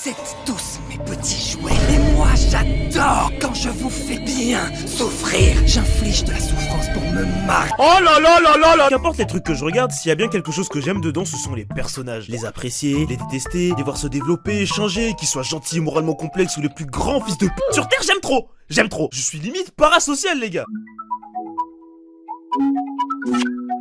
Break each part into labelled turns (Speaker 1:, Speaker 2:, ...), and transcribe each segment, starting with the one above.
Speaker 1: Vous êtes tous mes petits jouets. Et moi, j'adore quand je vous fais bien souffrir. J'inflige de la souffrance pour me marrer.
Speaker 2: Oh là là là là là. Qu'importe les trucs que je regarde, s'il y a bien quelque chose que j'aime dedans, ce sont les personnages. Les apprécier, les détester, les voir se développer, changer, qu'ils soient gentils, moralement complexes ou les plus grands fils de p*** sur Terre, j'aime trop. J'aime trop. Je suis limite parasocial, les gars.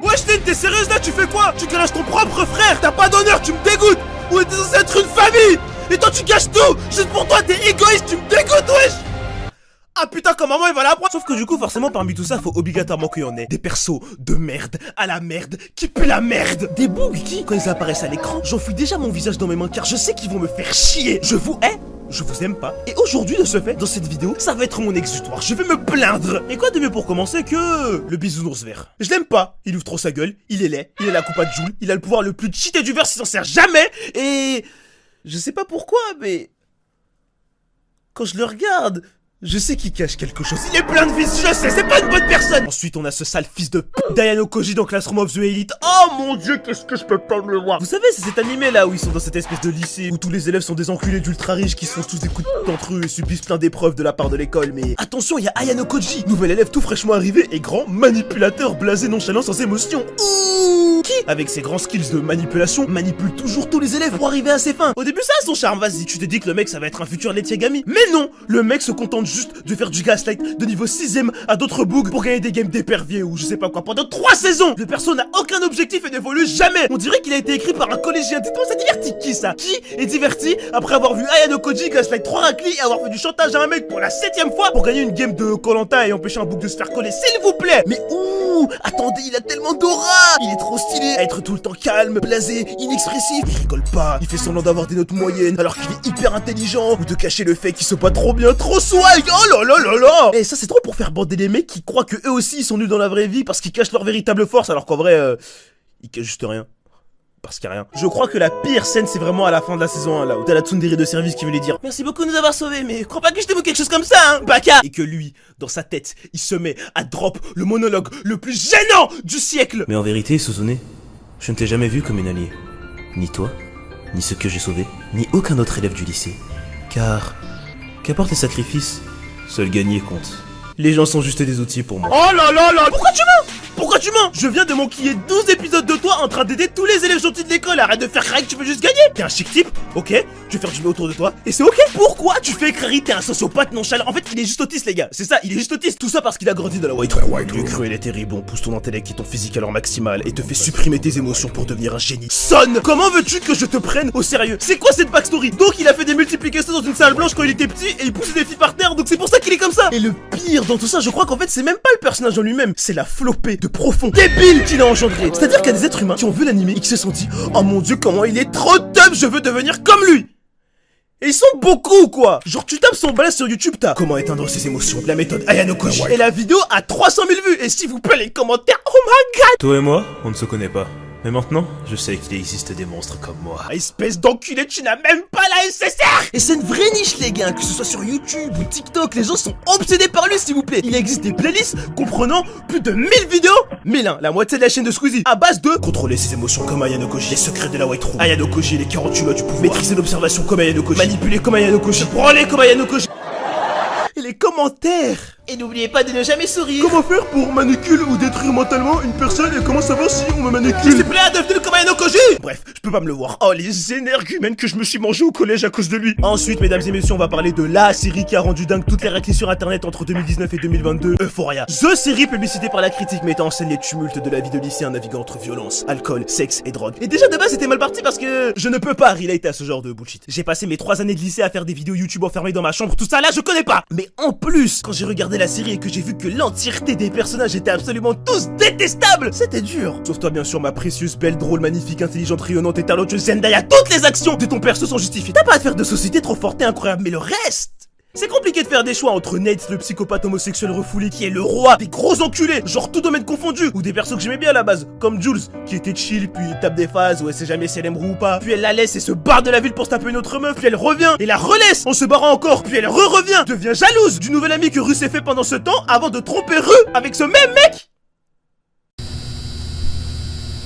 Speaker 2: Wesh, t'es sérieuse là? Tu fais quoi? Tu craches ton propre frère. T'as pas d'honneur, tu me dégoûtes. On était censé être une famille. Et toi tu gâches tout. Juste pour toi, t'es égoïste, tu me dégoûtes, wesh. Ah putain, comme maman elle va l'apprendre. Sauf que du coup forcément parmi tout ça faut obligatoirement qu'il y en ait des persos de merde à la merde qui puent la merde. Des bugs qui, quand ils apparaissent à l'écran, j'enfuis déjà mon visage dans mes mains car je sais qu'ils vont me faire chier. Je vous hais, je vous aime pas. Et aujourd'hui de ce fait, dans cette vidéo, ça va être mon exutoire. Je vais me plaindre. Et quoi de mieux pour commencer que le bisounours vert. Je l'aime pas. Il ouvre trop sa gueule, il est laid, il a la coupe à Joule, il a le pouvoir le plus cheaté du verse, il s'en sert jamais. Et je sais pas pourquoi, mais quand je le regarde, je sais qu'il cache quelque chose. Il est plein de vices, je sais, c'est pas une bonne personne. Ensuite, on a ce sale fils de p*** Diano Koji dans Classroom of the Elite. Oh mon dieu, qu'est-ce que je peux pas me le voir. Vous savez, c'est cet animé là où ils sont dans cette espèce de lycée où tous les élèves sont des enculés d'ultra riches qui se font tous des coups de p*** entre eux et subissent plein d'épreuves de la part de l'école. Mais attention, il y a Ayano Koji, nouvel élève tout fraîchement arrivé et grand manipulateur blasé nonchalant sans émotion. Ouh, qui, avec ses grands skills de manipulation, manipule toujours tous les élèves pour arriver à ses fins. Au début, ça a son charme, vas-y, tu t'es dit que le mec ça va être un futur Let's Yagami. Mais non, le mec se contente juste de faire du gaslight de niveau 6ème à d'autres bugs pour gagner des games d'épervier ou je sais pas quoi pendant 3 saisons. Le perso n'a aucun objectif et n'évolue jamais. On dirait qu'il a été écrit par un collégien. Dites-moi, ça divertit qui ça? Qui est diverti après avoir vu Ayano Koji gaslight 3 raclis et avoir fait du chantage à un mec pour la 7ème fois pour gagner une game de Koh-Lanta et empêcher un bug de se faire coller, s'il vous plaît? Mais ouh, attendez, il a tellement d'aura. Il est trop stylé à être tout le temps calme, blasé, inexpressif. Il rigole pas, il fait semblant d'avoir des notes moyennes alors qu'il est hyper intelligent ou de cacher le fait qu'il se bat trop bien, trop swag. Oh là là là là. Et ça c'est trop pour faire bander les mecs qui croient que eux aussi ils sont nuls dans la vraie vie parce qu'ils cachent leur véritable force alors qu'en vrai ils cachent juste rien. Parce qu'il y a rien. Je crois que la pire scène c'est vraiment à la fin de la saison 1 là où t'as la tsundere de service qui veut lui dire merci beaucoup de nous avoir sauvés mais crois pas que je t'ai vu quelque chose comme ça hein baka. Et que lui, dans sa tête, il se met à drop le monologue le plus gênant du siècle. Mais en vérité Suzune, je ne t'ai jamais vu comme une alliée. Ni toi, ni ceux que j'ai sauvés, ni aucun autre élève du lycée. Car, qu'apportent les sacrifices, seul gagner compte. Les gens sont juste des outils pour moi. Oh là là là. Pourquoi tu mens? Pourquoi tu mens? Je viens de manquiller 12 épisodes de toi en train d'aider tous les élèves gentils de l'école. Arrête de faire craquer, tu veux juste gagner. T'es un chic type, ok. Tu veux faire du bien autour de toi et c'est ok. Pourquoi tu fais Crary? T'es un sociopathe nonchalant. En fait il est juste autiste les gars. C'est ça, il est juste autiste. Tout ça parce qu'il a grandi dans la white room. Il est cruel et terrible, on pousse ton intellect et ton physique à leur maximal et te fait supprimer tes émotions pour devenir un génie. Son, comment veux-tu que je te prenne au sérieux? C'est quoi cette backstory? Donc il a fait des multiplications dans une salle blanche quand il était petit et il poussait des filles par terre, donc c'est pour ça qu'il est comme ça. Et le pire dans tout ça, je crois qu'en fait c'est même pas le personnage en lui-même, c'est la flopée de profond débile qu'il a engendré. C'est-à-dire qu'il y a des êtres humains qui ont vu l'animé et qui se sont dit oh mon dieu comment il est trop top, je veux devenir comme lui. Et ils sont beaucoup quoi. Genre tu tapes son balai sur YouTube, t'as comment éteindre ses émotions, la méthode Ayano Koji. Et la vidéo a 300 000 vues. Et s'il vous plaît les commentaires, oh my god. Toi et moi, on ne se connaît pas. Mais maintenant, je sais qu'il existe des monstres comme moi. Espèce d'enculé, tu n'as même pas la SSR. Et c'est une vraie niche les gars, que ce soit sur YouTube ou TikTok, les gens sont obsédés par lui s'il vous plaît. Il existe des playlists comprenant plus de 1000 vidéos, 1001, la moitié de la chaîne de Squeezie, à base de contrôler ses émotions comme Ayano Koji, les secrets de la White Room, Ayano Koji, les 48 lois du pouvoir, maîtriser l'observation comme Ayano Koji, manipuler comme Ayano Koji, branler comme Ayano Koji. Et les commentaires. Et n'oubliez pas de ne jamais sourire. Comment faire pour manipuler ou détruire mentalement une personne et comment savoir si on me manipule? S'il te plaît, devenez comme Ayano Koji. Bref, je peux pas me le voir. Oh, les énergumènes que je me suis mangé au collège à cause de lui. Ensuite, mesdames et messieurs, on va parler de la série qui a rendu dingue toutes les réactions sur internet entre 2019 et 2022, Euphoria. The série publicitée par la critique mettant en scène les tumultes de la vie de lycéen naviguant entre violence, alcool, sexe et drogue. Et déjà de base c'était mal parti parce que je ne peux pas relate à ce genre de bullshit. J'ai passé mes 3 années de lycée à faire des vidéos YouTube enfermées dans ma chambre, tout ça là je connais pas. Mais en plus, quand j'ai regardé la série et que j'ai vu que l'entièreté des personnages étaient absolument tous détestables, c'était dur. Sauf toi bien sûr ma précieuse, belle, drôle, magnifique, intelligente, rayonnante et talentueuse Zendaya, toutes les actions de ton perso sont justifiées. T'as pas à faire de société trop forte et incroyable, mais le reste... C'est compliqué de faire des choix entre Nate, le psychopathe homosexuel refoulé qui est le roi des gros enculés, genre tout domaine confondu, ou des persos que j'aimais bien à la base, comme Jules, qui était chill, puis il tape des phases où elle sait jamais si elle aime ou pas, puis elle la laisse et se barre de la ville pour se taper une autre meuf, puis elle revient, et la relaisse en se barrant encore, puis elle revient, devient jalouse du nouvel ami que Ru s'est fait pendant ce temps avant de tromper Ru avec ce même mec.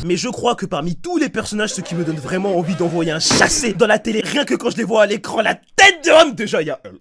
Speaker 2: Mais je crois que parmi tous les personnages, ce qui me donne vraiment envie d'envoyer un chassé dans la télé, rien que quand je les vois à l'écran, la tête de homme, déjà il y a elle.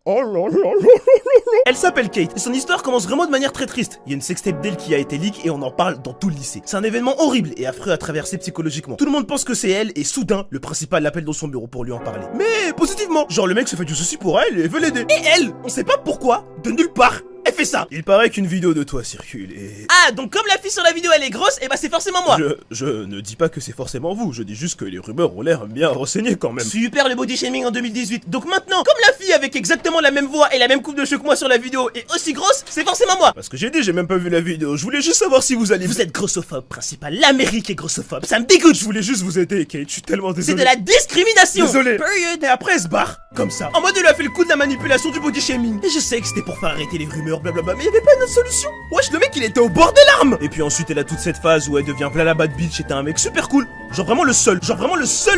Speaker 2: Oh là là là là là. Elle s'appelle Kate et son histoire commence vraiment de manière très triste. Il y a une sextape d'elle qui a été leak et on en parle dans tout le lycée. C'est un événement horrible et affreux à traverser psychologiquement. Tout le monde pense que c'est elle et soudain, le principal l'appelle dans son bureau pour lui en parler. Mais positivement, genre le mec se fait du souci pour elle et veut l'aider. Et elle, on sait pas pourquoi, de nulle part, elle fait ça. Il paraît qu'une vidéo de toi circule et... Ah, donc comme la fille sur la vidéo elle est grosse, et bah c'est forcément moi. Je ne dis pas que c'est forcément vous, je dis juste que les rumeurs ont l'air bien renseignées quand même. Super le body shaming en 2018. Donc maintenant, comme la fille avec exactement la même voix et la même coupe de cheveux que moi sur la vidéo est aussi grosse, c'est forcément moi. Parce que j'ai dit, j'ai même pas vu la vidéo, je voulais juste savoir si vous allez... Vous êtes grossophobe principal, l'Amérique est grossophobe, ça me dégoûte. Je voulais juste vous aider Kate, je suis tellement désolé. C'est de la discrimination. Désolé. Period. Et après elle se barre, comme ça. En mode il a fait le coup de la manipulation du body shaming. Et je sais que c'était pour faire arrêter les rumeurs, blablabla, mais il y avait pas une autre solution. Wesh, le mec il était au bord des larmes. Et puis ensuite elle a toute cette phase où elle devient la bad bitch et t'as un mec super cool. Genre vraiment le seul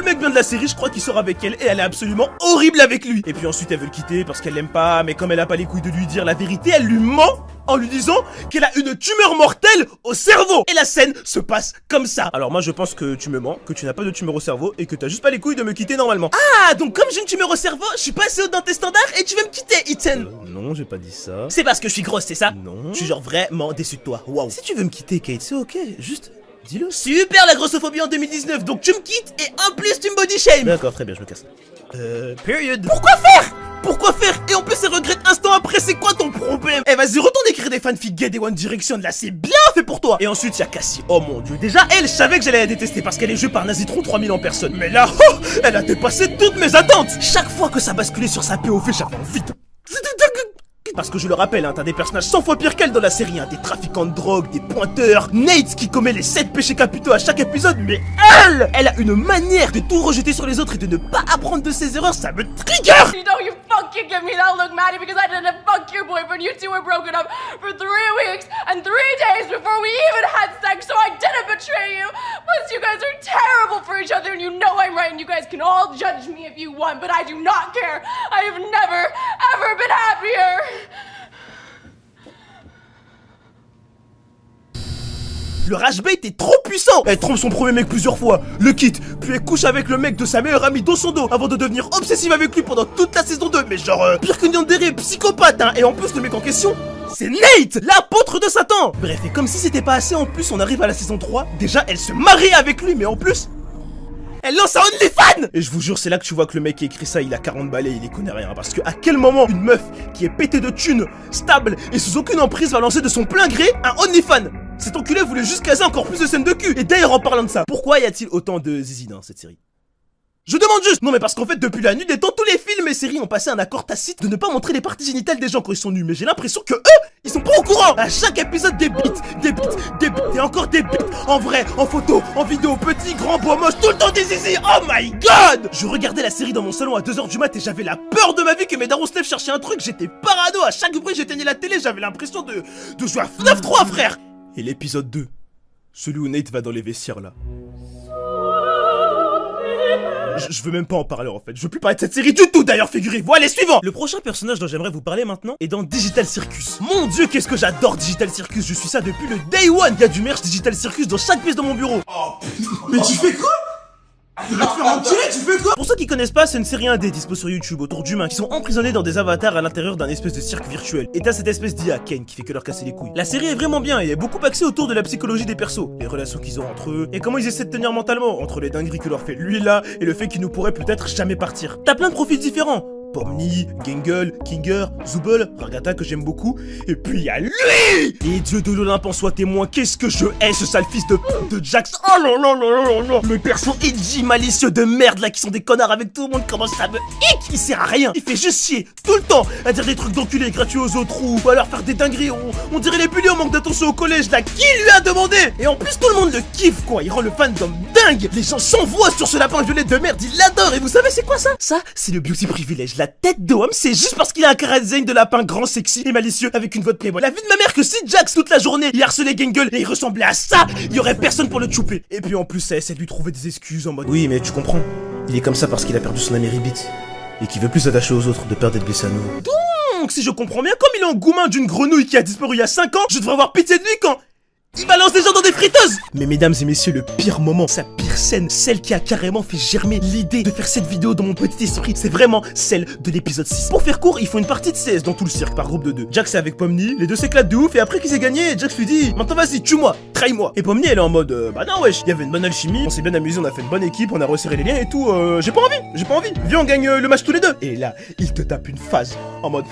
Speaker 2: mec bien de la série, je crois qu'il sort avec elle et elle est absolument horrible avec lui. Et puis ensuite elle veut le quitter parce qu'elle l'aime pas, mais comme elle a pas les couilles de lui dire la vérité, elle lui ment en lui disant qu'elle a une tumeur mortelle au cerveau. Et la scène se passe comme ça. Alors moi je pense que tu me mens, que tu n'as pas de tumeur au cerveau et que t'as juste pas les couilles de me quitter normalement. Ah, donc comme j'ai une tumeur au cerveau, je suis pas assez haut dans tes standards et tu veux me quitter, Ethan.
Speaker 3: Non, j'ai pas dit ça.
Speaker 2: C'est parce que je suis grosse, c'est ça?
Speaker 3: Non.
Speaker 2: Je suis genre vraiment déçu de toi, waouh.
Speaker 3: Si tu veux me quitter, Kate, c'est ok, juste dis-le.
Speaker 2: Super la grossophobie en 2019, donc tu me quittes et en plus tu me body shame.
Speaker 3: D'accord, très bien, je me casse.
Speaker 2: Period. Pourquoi faire? Pourquoi faire? Et en plus elle regrette instant après, c'est quoi ton problème? Eh vas-y, retourne écrire des fanfics gay des One Direction, là c'est bien fait pour toi. Et ensuite il y a Cassie, oh mon dieu. Déjà elle, je savais que j'allais la détester parce qu'elle est jouée par Nazitron 3000 en personne. Mais là, oh, elle a dépassé toutes mes attentes. Chaque fois que ça basculait sur sa POV, j'avais envie de... Parce que je le rappelle, hein, t'as des personnages 100 fois pires qu'elle dans la série, hein, des trafiquants de drogue, des pointeurs, Nate qui commet les 7 péchés capitaux à chaque épisode, mais elle a une manière de tout rejeter sur les autres et de ne pas apprendre de ses erreurs, ça me trigger.
Speaker 4: You know you fucking give me that look, Maddie, because I didn't fuck your boyfriend. You two were broken up for 3 weeks and 3 days before we even had sex, so I didn't betray you. Plus, you guys are terrible for each other, and you know I'm right, and you guys can all judge me if you want, but I do not care. I have never, ever been happier.
Speaker 2: Le rage bait est trop puissant. Elle trompe son premier mec plusieurs fois, le quitte, puis elle couche avec le mec de sa meilleure amie dans son dos avant de devenir obsessive avec lui pendant toute la saison 2. Mais genre, pire qu'une yandere, psychopathe, hein. Et en plus, le mec en question, c'est Nate, l'apôtre de Satan. Bref, et comme si c'était pas assez, en plus, on arrive à la saison 3. Déjà, elle se marie avec lui, mais en plus... elle lance un OnlyFans. Et je vous jure, c'est là que tu vois que le mec qui écrit ça, il a 40 balais, il y connaît rien. Parce que à quel moment une meuf qui est pétée de thunes, stable et sous aucune emprise va lancer de son plein gré un OnlyFans? Cet enculé voulait juste caser encore plus de scènes de cul. Et d'ailleurs, en parlant de ça, pourquoi y a-t-il autant de zizi dans cette série? Je demande juste. Non mais parce qu'en fait depuis la nuit des temps, tous les films et séries ont passé un accord tacite de ne pas montrer les parties génitales des gens quand ils sont nus. Mais j'ai l'impression que eux, ils sont pas au courant. À chaque épisode des bites et encore des bites. En vrai, en photo, en vidéo, petit, grand, beau, moche, tout le temps des zizi. Oh my god. Je regardais la série dans mon salon à 2h du mat et j'avais la peur de ma vie que mes darons se lèvent chercher un truc. J'étais parano, à chaque bruit j'éteignais la télé, j'avais l'impression de jouer à FNAF 3 frère. Et l'épisode 2, celui où Nate va dans les vestiaires là. Je veux même pas en parler en fait, je veux plus parler de cette série du tout d'ailleurs, figurez-vous. Allez, suivant. Le prochain personnage dont j'aimerais vous parler maintenant est dans Digital Circus. Mon dieu, qu'est-ce que j'adore Digital Circus, je suis ça depuis le day one. Il y a du merch Digital Circus dans chaque pièce de mon bureau. Oh putain, mais tu fais quoi? Tu vas te faire enculer, tu fais quoi? Pour ceux qui connaissent pas, c'est une série indé dispo sur YouTube autour d'humains qui sont emprisonnés dans des avatars à l'intérieur d'un espèce de cirque virtuel. Et t'as cette espèce d'IA, Ken, qui fait que leur casser les couilles. La série est vraiment bien et est beaucoup axée autour de la psychologie des persos, les relations qu'ils ont entre eux et comment ils essaient de tenir mentalement entre les dingueries que leur fait lui là et le fait qu'ils ne pourraient peut-être jamais partir. T'as plein de profils différents. Pomni, Gangle, Kinger, Zooble, Ragata que j'aime beaucoup, et puis y'a lui! Et Dieu de l'Olympe en soit témoin, qu'est-ce que je hais ce sale fils de Jax! Oh là là là là là! Le perso edgy malicieux de merde là qui sont des connards avec tout le monde, comment ça me hic! Il sert à rien, il fait juste chier, tout le temps, à dire des trucs d'enculés gratuits aux autres ou à leur faire des dingueries, on dirait les bullies au manque d'attention au collège là, qui lui a demandé? Et en plus tout le monde le kiffe quoi, il rend le fandom dingue! Les gens s'envoient sur ce lapin violet de merde, ils l'adorent, et vous savez c'est quoi ça? Ça, c'est le beauty privilège. La tête de homme, c'est juste parce qu'il a un cara design de lapin grand, sexy et malicieux avec une voix de playboy. La vie de ma mère que si Jax toute la journée il harcelait Gangle et il ressemblait à ça, il y aurait personne pour le chouper. Et puis en plus ça essaie de lui trouver des excuses en mode oui mais tu comprends, il est comme ça parce qu'il a perdu son ami Ribbit et qu'il veut plus s'attacher aux autres de peur d'être blessé à nouveau. Donc si je comprends bien, comme il est en goumin d'une grenouille qui a disparu il y a 5 ans, je devrais avoir pitié de lui quand Il balance des gens dans des friteuses. Mais mesdames et messieurs, le pire moment, sa pire scène, celle qui a carrément fait germer l'idée de faire cette vidéo dans mon petit esprit, c'est vraiment celle de l'épisode 6. Pour faire court, ils font une partie de CS dans tout le cirque par groupe de 2. Jax est avec Pomni, les deux s'éclatent de ouf et après qu'il s'est gagné, Jax lui dit maintenant vas-y, tue-moi, trahis-moi. Et Pomni elle est en mode bah non wesh, il y avait une bonne alchimie, on s'est bien amusé, on a fait une bonne équipe, on a resserré les liens et tout, j'ai pas envie. Viens on gagne le match tous les deux. Et là, il te tape une phase en mode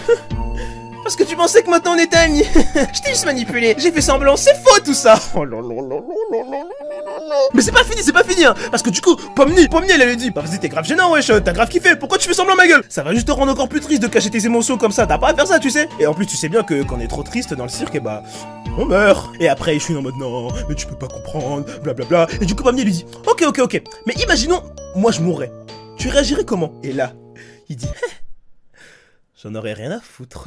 Speaker 2: parce que tu pensais que maintenant on était amis. Je t'ai juste manipulé. J'ai fait semblant, c'est faux tout ça. Oh là là là là là là. Mais c'est pas fini hein. Parce que du coup, Pomni elle lui dit bah vas-y t'es grave gênant wesh, t'as grave kiffé, pourquoi tu fais semblant ma gueule? Ça va juste te rendre encore plus triste de cacher tes émotions comme ça, t'as pas à faire ça tu sais. Et en plus tu sais bien que quand on est trop triste dans le cirque, et bah on meurt. Et après je suis en mode non, mais tu peux pas comprendre, blablabla. Et du coup Pomni lui dit ok. Mais imaginons, moi je mourrais. Tu réagirais comment? Et là, il dit j'en aurais rien à foutre.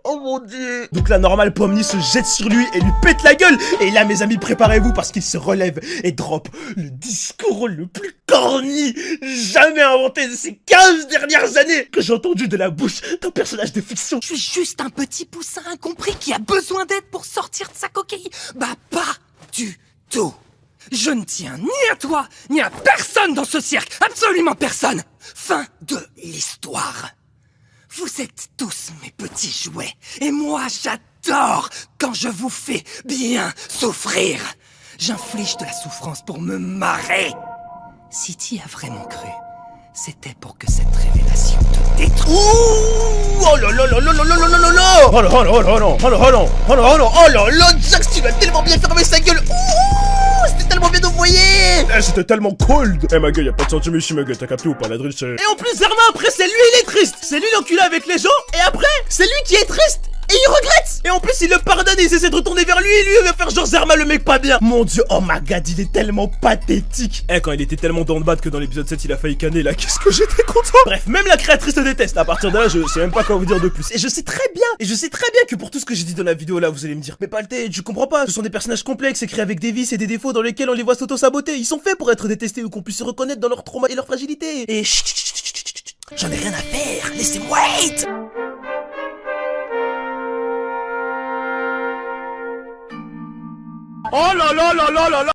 Speaker 2: Oh mon dieu. Donc là normal Pomni se jette sur lui et lui pète la gueule. Et là mes amis préparez-vous parce qu'il se relève et drop le discours le plus corny jamais inventé de ces 15 dernières années que j'ai entendu de la bouche d'un personnage de fiction.
Speaker 1: Je suis juste un petit poussin incompris qui a besoin d'aide pour sortir de sa coquille. Bah pas du tout. Je ne tiens ni à toi, ni à personne dans ce cirque. Absolument personne. Fin de l'histoire. Vous êtes tous mes petits jouets. Et moi, j'adore quand je vous fais bien souffrir. J'inflige de la souffrance pour me marrer. Si t'y as vraiment cru, c'était pour que cette révélation te détruise.
Speaker 2: Oh là là là là là là là là là. Oh là là là là. Oh là là, Jax, tu vas tellement bien fermer sa gueule. C'était tellement bien envoyé. C'était tellement cold. Ma gueule, y'a pas de sentiment ici ma gueule, t'as capté ou pas la drill c'est... Et en plus Zerma après c'est lui il est triste. C'est lui l'enculé avec les gens. Et après c'est lui qui est triste. Et il regrette. Et en plus il le pardonne et il essaie de retourner vers lui. Et lui il va faire genre Zerma le mec pas bien. Mon dieu, oh my god, il est tellement pathétique. Quand il était tellement dans le bad que dans l'épisode 7 il a failli canner là. Qu'est-ce que j'étais content. Bref, même la créatrice te déteste. À partir de là je sais même pas quoi vous dire de plus. Et je sais très bien que pour tout ce que j'ai dit dans la vidéo là vous allez me dire mais Palté tu comprends pas. Ce sont des personnages complexes écrits avec des vices et des défauts dans lesquels on les voit s'auto-saboter. Ils sont faits pour être détestés ou qu'on puisse se reconnaître dans leur trauma et leur fragilité. Et chut, j'en ai rien à faire. Laissez-moi être. Oh là là là là là là.